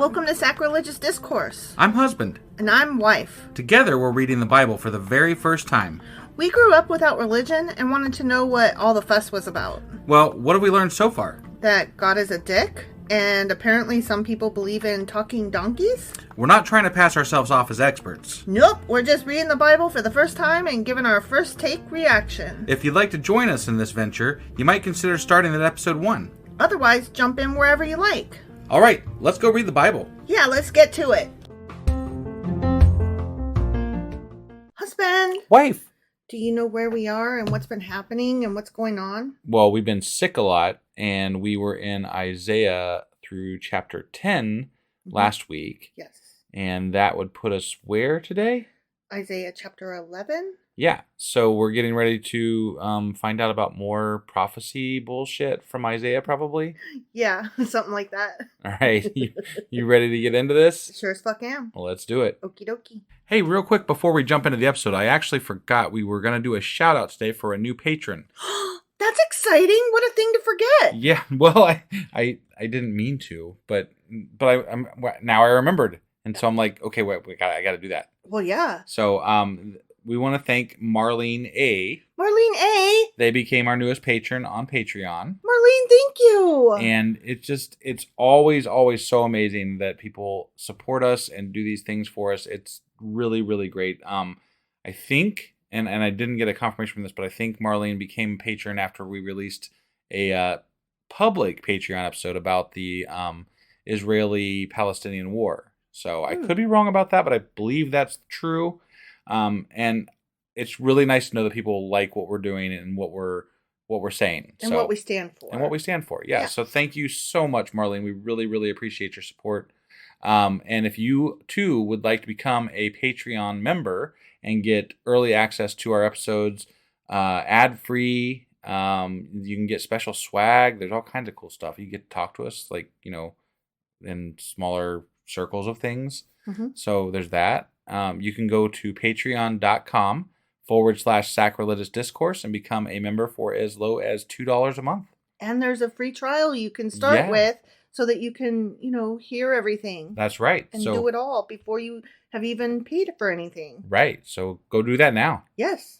Welcome to Sacrilegious Discourse. I'm husband. And I'm wife. Together we're reading the Bible for the very first time. We grew up without religion and wanted to know what all the fuss was about. Well, what have we learned so far? That God is a dick, and apparently some people believe in talking donkeys? We're not trying to pass ourselves off as experts. Nope, we're just reading the Bible for the first time and giving our first take reaction. If you'd like to join us in this venture, you might consider starting at episode 1. Otherwise, jump in wherever you like. All right, let's go read the Bible. Yeah, let's get to it. Husband, Wife. do you know where we are and what's been happening and what's going on? Well, we've been sick a lot, and we were in Isaiah through chapter 10 last week. Yes. And that would put us where today? Isaiah chapter 11? Yeah, so we're getting ready to find out about more prophecy bullshit from Isaiah, probably. Yeah, something like that. All right, you ready to get into this? Sure as fuck am. Well, let's do it. Okie dokie. Hey, real quick before we jump into the episode, I actually forgot we were going to do a shout out today for a new patron. That's exciting. What a thing to forget. Yeah, well, I didn't mean to, but I'm now I remembered, and so I'm like, okay, wait, I got to do that. Well, yeah. So we want to thank Marlene A. Marlene A. They became our newest patron on Patreon. Marlene, thank you. And it's always so amazing that people support us and do these things for us. It's really, really great. I think, and I didn't get a confirmation from this, but I think Marlene became a patron after we released a public Patreon episode about the Israeli-Palestinian war. So I could be wrong about that, but I believe that's true. And it's really nice to know that people like what we're doing and what we're saying. And what we stand for. And what we stand for. Yeah. So thank you so much, Marlene. We really, really appreciate your support. And if you too would like to become a Patreon member and get early access to our episodes, ad-free, you can get special swag. There's all kinds of cool stuff. You get to talk to us, like, in smaller circles of things. Mm-hmm. So there's that. You can go to patreon.com/sacrilegious discourse and become a member for as low as $2 a month. And there's a free trial you can start with so that you can, hear everything. That's right. And do it all before you have even paid for anything. Right. So go do that now. Yes.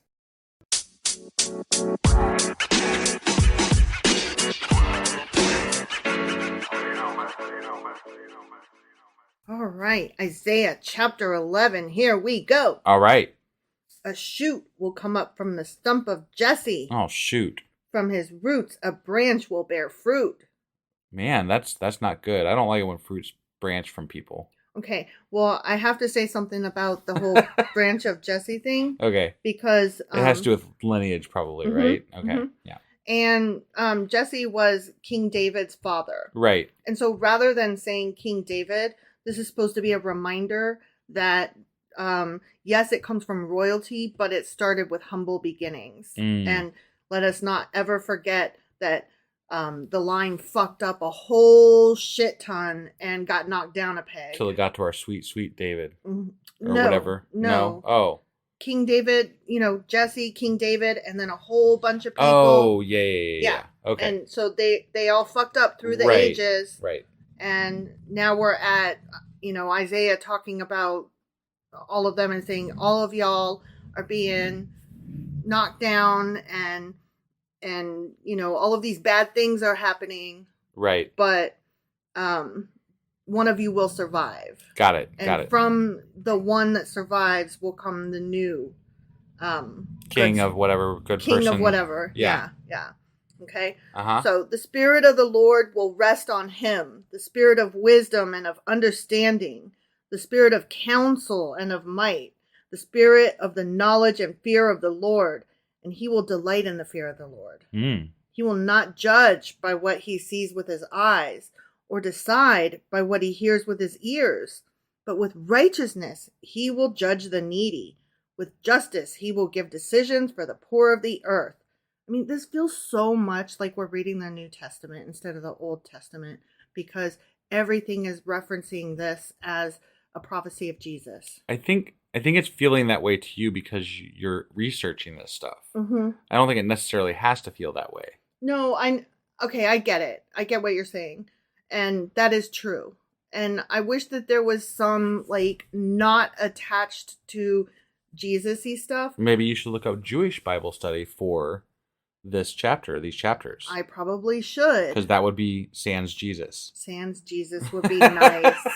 All right, Isaiah chapter 11. Here we go. All right. A shoot will come up from the stump of Jesse. Oh, shoot. From his roots, a branch will bear fruit. Man, that's not good. I don't like it when fruits branch from people. Okay, well, I have to say something about the whole branch of Jesse thing. Okay. Because it has to do with lineage, probably, right? Okay, yeah. And Jesse was King David's father. Right. And so rather than saying King David, this is supposed to be a reminder that, yes, it comes from royalty, but it started with humble beginnings. And let us not ever forget that the line fucked up a whole shit ton and got knocked down a peg. Till it got to our sweet, sweet David. Or no, whatever. No. Oh. King David, Jesse, King David, and then a whole bunch of people. Oh, yeah. Okay. And so they all fucked up through the ages. Right. And now we're at, Isaiah talking about all of them and saying all of y'all are being knocked down and all of these bad things are happening. Right. But one of you will survive. Got it. And from the one that survives will come the new king of whatever good person. King of whatever. Yeah. Okay? Uh-huh. So the Spirit of the Lord will rest on him, the Spirit of wisdom and of understanding, the Spirit of counsel and of might, the Spirit of the knowledge and fear of the Lord, and he will delight in the fear of the Lord. He will not judge by what he sees with his eyes, or decide by what he hears with his ears, but with righteousness he will judge the needy. With justice he will give decisions for the poor of the earth. I mean, this feels so much like we're reading the New Testament instead of the Old Testament, because everything is referencing this as a prophecy of Jesus. I think it's feeling that way to you because you're researching this stuff. Mm-hmm. I don't think it necessarily has to feel that way. No, I get it. I get what you're saying. And that is true. And I wish that there was some, like, not attached to Jesus-y stuff. Maybe you should look up Jewish Bible study for these chapters. I probably should. Because that would be sans Jesus. Sans Jesus would be nice.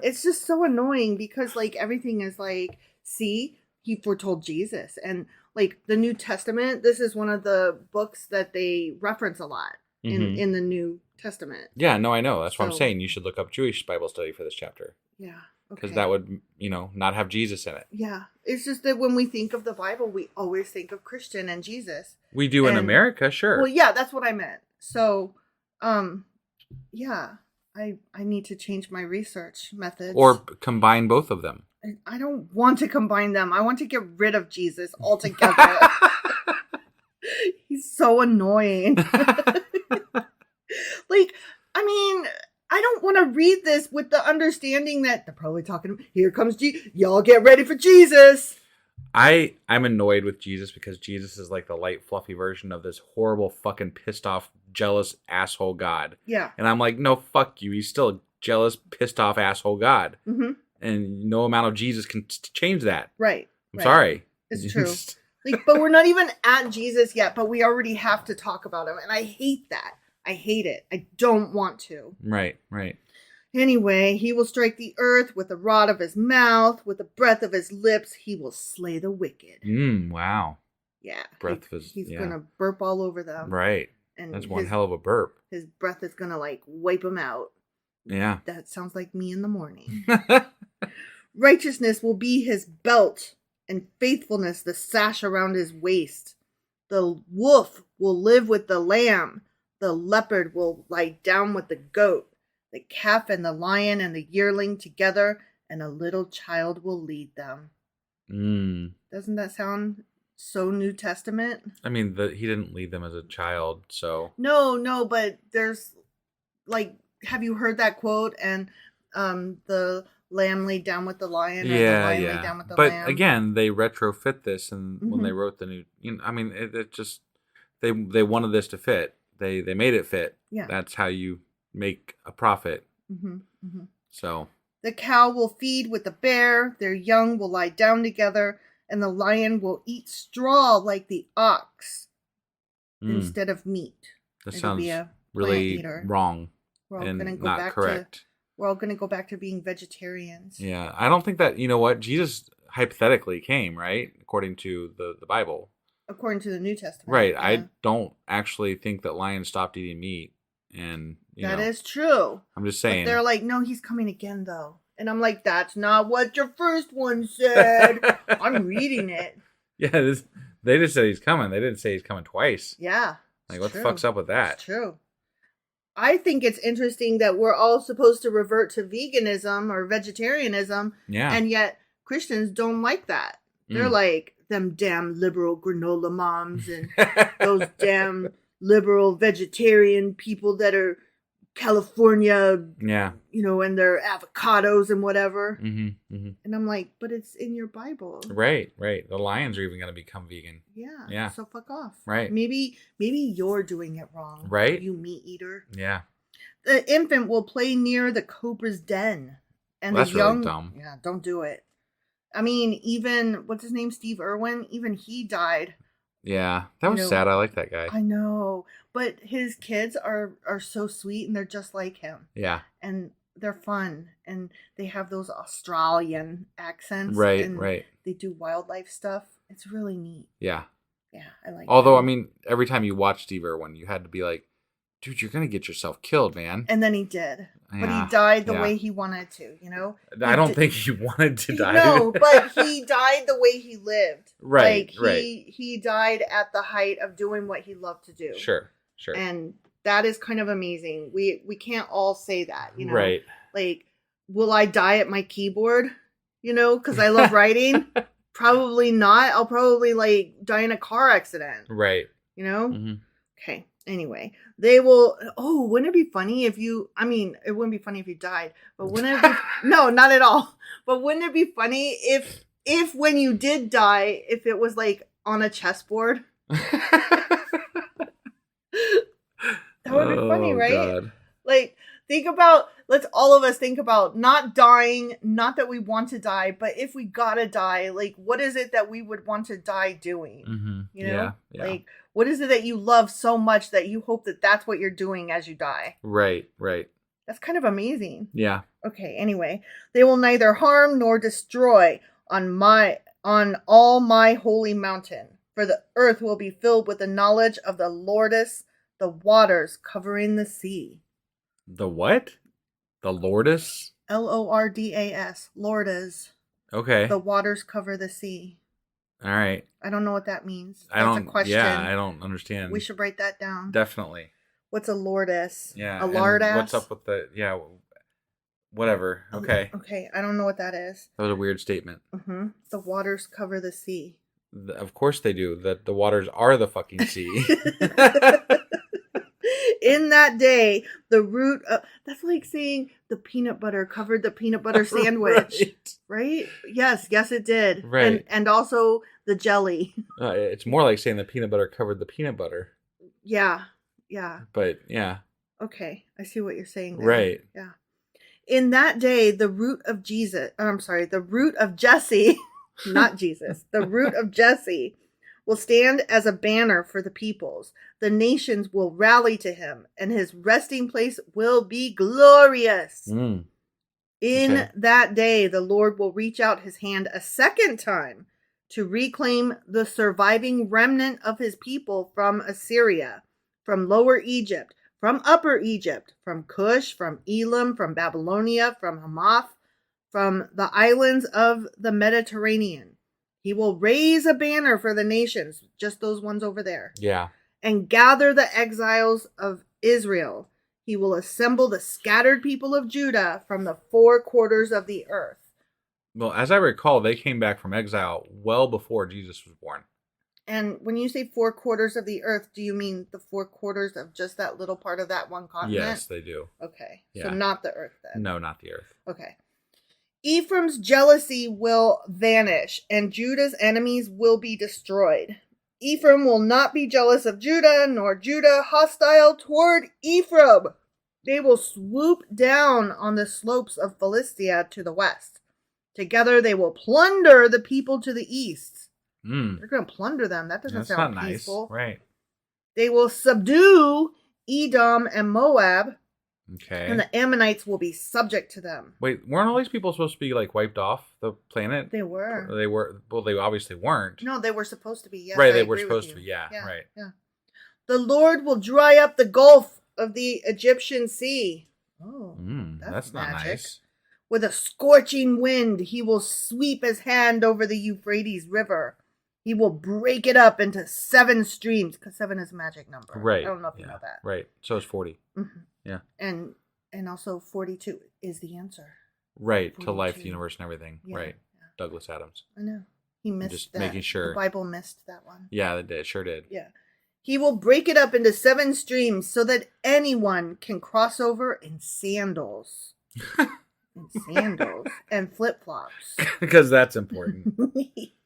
It's just so annoying because, like, everything is like, see, he foretold Jesus. And, like, the New Testament, this is one of the books that they reference a lot in the New Testament. Yeah, no, I know. That's what I'm saying. You should look up Jewish Bible study for this chapter. Yeah. Because that would, not have Jesus in it. Yeah. It's just that when we think of the Bible, we always think of Christian and Jesus. We do in America, sure. Well, yeah, that's what I meant. So, yeah, I need to change my research methods. Or combine both of them. I don't want to combine them. I want to get rid of Jesus altogether. He's so annoying. Like, I mean, I don't want to read this with the understanding that they're probably talking, here comes Jesus. Y'all get ready for Jesus. I'm annoyed with Jesus because Jesus is like the light, fluffy version of this horrible, fucking pissed off, jealous asshole God. Yeah. And I'm like, no, fuck you. He's still a jealous, pissed off asshole God. Mm-hmm. And no amount of Jesus can change that. Right. I'm sorry. It's true. Like, but we're not even at Jesus yet, but we already have to talk about him. And I hate that. I hate it. I don't want to. Right. Anyway, he will strike the earth with the rod of his mouth, with the breath of his lips, he will slay the wicked. Wow. Yeah. He's going to burp all over them. Right. And that's one hell of a burp. His breath is going to, like, wipe them out. Yeah. That sounds like me in the morning. Righteousness will be his belt, and faithfulness the sash around his waist. The wolf will live with the lamb. The leopard will lie down with the goat. The calf and the lion and the yearling together, and a little child will lead them. Doesn't that sound so New Testament? I mean, he didn't lead them as a child, so... No, but there's, like, have you heard that quote? And the lamb laid down with the lion, and the lion laid down with the lamb. But again, they retrofit this, and when they wrote the new... I mean, it just... They wanted this to fit. They made it fit. Yeah. That's how you make a profit. So... The cow will feed with the bear, their young will lie down together, and the lion will eat straw like the ox instead of meat. That sounds really wrong and not correct. We're all going to go back to being vegetarians. Yeah, I don't think that, you know what, Jesus hypothetically came, right? According to the Bible. According to the New Testament. Right, yeah. I don't actually think that lions stopped eating meat. And that is true. I'm just saying. But they're like, no, he's coming again, though. And I'm like, that's not what your first one said. I'm reading it. Yeah, they just said he's coming. They didn't say he's coming twice. Yeah. Like, what the fuck's up with that? It's true. I think it's interesting that we're all supposed to revert to veganism or vegetarianism. Yeah. And yet Christians don't like that. They're like, them damn liberal granola moms and those damn liberal vegetarian people that are California, and their avocados and whatever. And I'm like, but it's in your Bible. Right. The lions are even going to become vegan. Yeah. So fuck off. Right. Maybe you're doing it wrong. Right. You meat eater. Yeah. The infant will play near the cobra's den. And that's the young, really dumb. Yeah, don't do it. I mean, even, what's his name? Steve Irwin? Even he died. Yeah, that was sad. I like that guy. I know, but his kids are so sweet, and they're just like him. Yeah, and they're fun, and they have those Australian accents. Right. They do wildlife stuff. It's really neat. Yeah, I like. Although, that. I mean, every time you watch Steve Irwin, you had to be like, dude, you're gonna get yourself killed, man. And then he did. But he died the way he wanted to, I don't think he wanted to die. No, but he died the way he lived. Right, He died at the height of doing what he loved to do. Sure. And that is kind of amazing. We can't all say that, Right. Like, will I die at my keyboard, because I love writing? Probably not. I'll probably, die in a car accident. Right. Okay. Anyway, they will. Oh, wouldn't it be funny if you? I mean, it wouldn't be funny if you died, but wouldn't it be? No, not at all. But wouldn't it be funny if when you did die, if it was like on a chessboard? That would be funny, right? God. Like let's all of us think about not dying, not that we want to die, but if we gotta die, like, what is it that we would want to die doing? Mm-hmm. You know? Yeah. Like, what is it that you love so much that you hope that that's what you're doing as you die? Right. That's kind of amazing. Yeah. Okay, anyway. They will neither harm nor destroy on all my holy mountain, for the earth will be filled with the knowledge of the Lordess, the waters covering the sea. The what? The Lordess? Lordas. Lordas. Okay. The waters cover the sea. All right. I don't know what that means. That's a question. Yeah, I don't understand. We should write that down. Definitely. What's a lordess? Yeah. A lardass? What's up with the... Yeah, whatever. Okay. Okay, I don't know what that is. That was a weird statement. Mm-hmm. The waters cover the sea. Of course they do. The waters are the fucking sea. In that day, the root of... That's like saying the peanut butter covered the peanut butter sandwich. Right? Yes, it did. Right. And also the jelly. It's more like saying the peanut butter covered the peanut butter. Yeah. But, yeah. Okay, I see what you're saying there. Right. Yeah. In that day, the root of Jesse, not Jesus, the root of Jesse will stand as a banner for the peoples. The nations will rally to him, and his resting place will be glorious. In that day, the Lord will reach out his hand a second time to reclaim the surviving remnant of his people from Assyria, from Lower Egypt, from Upper Egypt, from Cush, from Elam, from Babylonia, from Hamath, from the islands of the Mediterranean. He will raise a banner for the nations, just those ones over there. Yeah. And gather the exiles of Israel. He will assemble the scattered people of Judah from the four quarters of the earth. Well, as I recall, they came back from exile well before Jesus was born. And when you say four quarters of the earth, do you mean the four quarters of just that little part of that one continent? Yes, they do. Okay. Yeah. So not the earth then. No, not the earth. Okay. Ephraim's jealousy will vanish, and Judah's enemies will be destroyed. Ephraim will not be jealous of Judah, nor Judah hostile toward Ephraim. They will swoop down on the slopes of Philistia to the west. Together they will plunder the people to the east. They're going to plunder them. That doesn't sound peaceful. Nice. Right. They will subdue Edom and Moab. Okay. And the Ammonites will be subject to them. Wait, weren't all these people supposed to be like wiped off the planet? They were. They were. Well, they obviously weren't. No, they were supposed to be. Yes, right, they were supposed to be. Yeah, right. Yeah. The Lord will dry up the gulf of the Egyptian sea. Oh, that's not magic. nice. With a scorching wind, he will sweep his hand over the Euphrates River. He will break it up into 7 streams, because 7 is a magic number. Right. I don't know if you know that. Right. So is 40. Mm-hmm. Yeah. And also 42 is the answer. Right. 42. To life, the universe, and everything. Yeah, right. Yeah. Douglas Adams. I know. He missed Just that. making sure. The Bible missed that one. Yeah, it did. Sure did. Yeah. He will break it up into 7 streams so that anyone can cross over in sandals. And flip-flops. Because that's important.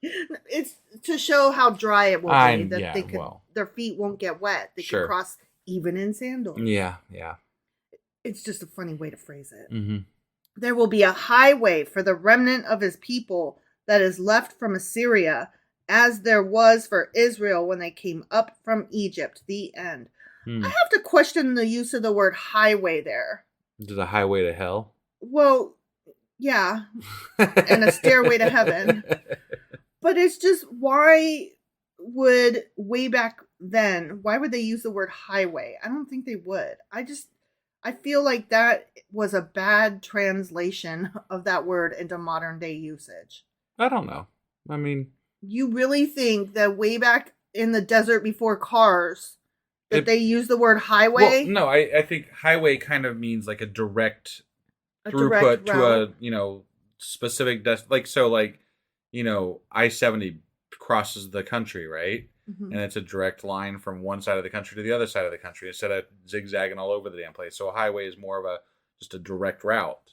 It's to show how dry it will be. That they could, their feet won't get wet. They can cross even in sandals. Yeah. It's just a funny way to phrase it. Mm-hmm. There will be a highway for the remnant of his people that is left from Assyria, as there was for Israel when they came up from Egypt. The end. I have to question the use of the word highway there. Is it a highway to hell? Well, yeah. And a stairway to heaven. But it's just, why would way back then, why would they use the word highway? I don't think they would. I feel like that was a bad translation of that word into modern day usage. I don't know. I mean, you really think that way back in the desert before cars that they use the word highway? Well, no, I think highway kind of means like a direct throughput to a, specific I-70 crosses the country, right? Mm-hmm. And it's a direct line from one side of the country to the other side of the country instead of zigzagging all over the damn place. So a highway is more of just a direct route,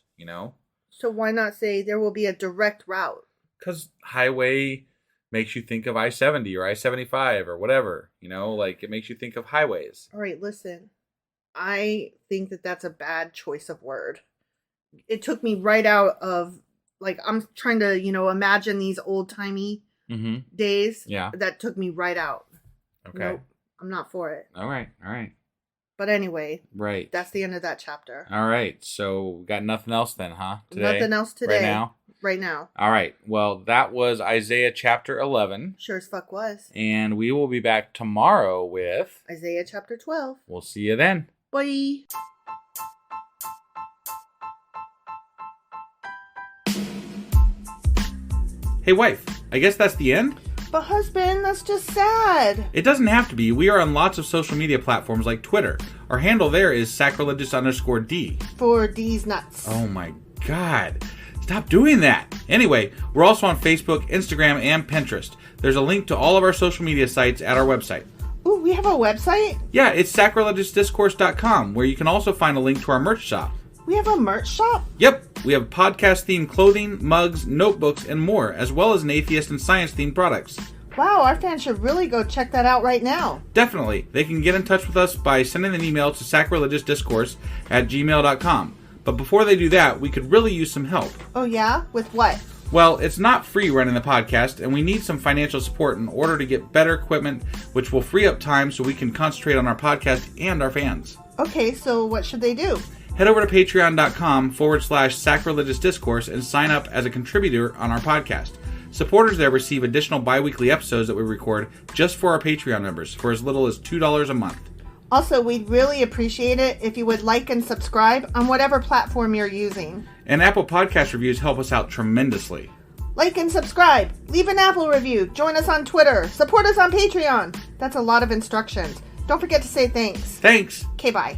So why not say there will be a direct route? Because highway makes you think of I-70 or I-75 or whatever, it makes you think of highways. All right, listen. I think that that's a bad choice of word. It took me right out of, like, I'm trying to, imagine these old-timey days. Yeah. That took me right out. Okay. Nope, I'm not for it. All right. But anyway. Right. That's the end of that chapter. All right. So, got nothing else then, huh? Today? Nothing else today. Right now? All right. Well, that was Isaiah chapter 11. Sure as fuck was. And we will be back tomorrow with Isaiah chapter 12. We'll see you then. Bye. Hey, wife. I guess that's the end? But husband, that's just sad. It doesn't have to be. We are on lots of social media platforms like Twitter. Our handle there is sacrilegious_D. For D's nuts. Oh my God. Stop doing that. Anyway, we're also on Facebook, Instagram, and Pinterest. There's a link to all of our social media sites at our website. Ooh, we have a website? Yeah, it's sacrilegiousdiscourse.com, where you can also find a link to our merch shop. We have a merch shop? Yep, we have podcast-themed clothing, mugs, notebooks, and more, as well as an atheist and science-themed products. Wow, our fans should really go check that out right now. Definitely. They can get in touch with us by sending an email to sacrilegiousdiscourse@gmail.com. But before they do that, we could really use some help. Oh yeah? With what? Well, it's not free running the podcast, and we need some financial support in order to get better equipment, which will free up time so we can concentrate on our podcast and our fans. Okay, so what should they do? Head over to patreon.com/sacrilegiousdiscourse and sign up as a contributor on our podcast. Supporters there receive additional bi-weekly episodes that we record just for our Patreon members for as little as $2 a month. Also, we'd really appreciate it if you would like and subscribe on whatever platform you're using. And Apple Podcast reviews help us out tremendously. Like and subscribe. Leave an Apple review. Join us on Twitter. Support us on Patreon. That's a lot of instructions. Don't forget to say thanks. Thanks. Okay, bye.